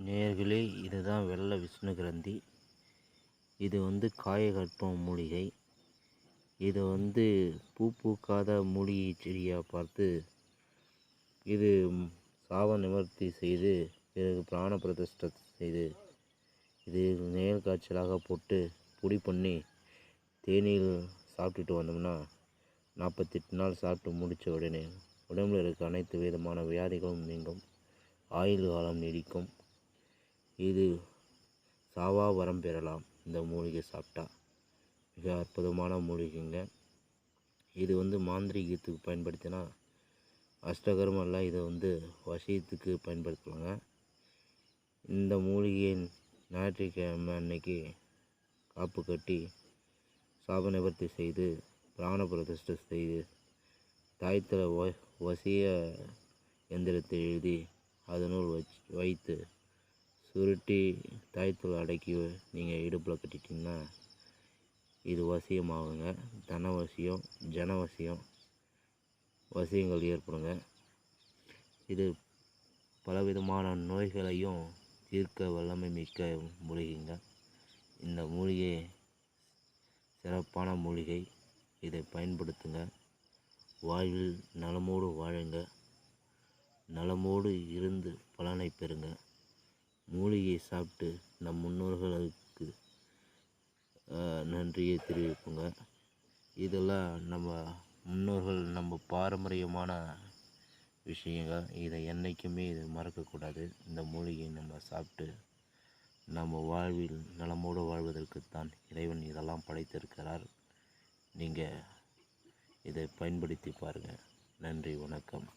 நேயர்களே, இதுதான் வெள்ளை விஷ்ணுகிரந்தி. இது காயகல்பம் மூலிகை. இதை பூ பூக்காத மூலிகை செடியாக பார்த்து இது சாப நிவர்த்தி செய்து பிறகு பிராண பிரதிஷ்டை செய்து இது நேர் காய்ச்சலாக போட்டு பொடி பண்ணி தேநீர் சாப்பிட்டுட்டு வந்தோம்னா 48 நாள் சாப்பிட்டு முடித்த உடனே உடம்பில் இருக்க அனைத்து விதமான வியாதிகளும் நீங்கும், ஆயுள் காலம் நீடிக்கும். இது சாவா வரம் பெறலாம். இந்த மூலிகை சாப்பிட்டா மிக அற்புதமான மூலிகைங்க. இது மாந்திரீகத்துக்கு பயன்படுத்தினா அஷ்டகரம் அல்ல, இதை வசியத்துக்கு பயன்படுத்தலாங்க. இந்த மூலிகையின் ஞாயிற்றுக்கிழமை அன்னைக்கு காப்பு கட்டி சாப நிவர்த்தி செய்து பிராண பிரதிஷ்டை செய்து தாயத்தில் வசிய எந்திரத்தை எழுதி அதனுள் வைத்து சுருட்டி தாயத்தில் அடக்கி நீங்கள் இடுப்பில் கட்டிட்டிங்கன்னா இது வசியமாகுங்க. தனவசியம், ஜனவசியம், வசியங்கள் ஏற்படுங்க. இது பலவிதமான நோய்களையும் தீர்க்க வல்லமை மிக்க மூலிகைங்க. இந்த மூலிகை சிறப்பான மூலிகை. இதை பயன்படுத்துங்க. வாழ்வில் நலமோடு வாழுங்க. நலமோடு இருந்து பலனை பெறுங்க. மூலிகையை சாப்பிட்டு நம் முன்னோர்களுக்கு நன்றியை தெரிவிப்புங்க. இதெல்லாம் நம்ம முன்னோர்கள், நம்ம பாரம்பரியமான விஷயங்கள். இதை என்றைக்குமே இதை மறக்கக்கூடாது. இந்த மூலிகையை நம்ம சாப்பிட்டு நம்ம வாழ்வில் நலமோடு வாழ்வதற்குத்தான் இறைவன் இதெல்லாம் படைத்திருக்கிறார். நீங்கள் இதை பயன்படுத்தி பாருங்கள். நன்றி, வணக்கம்.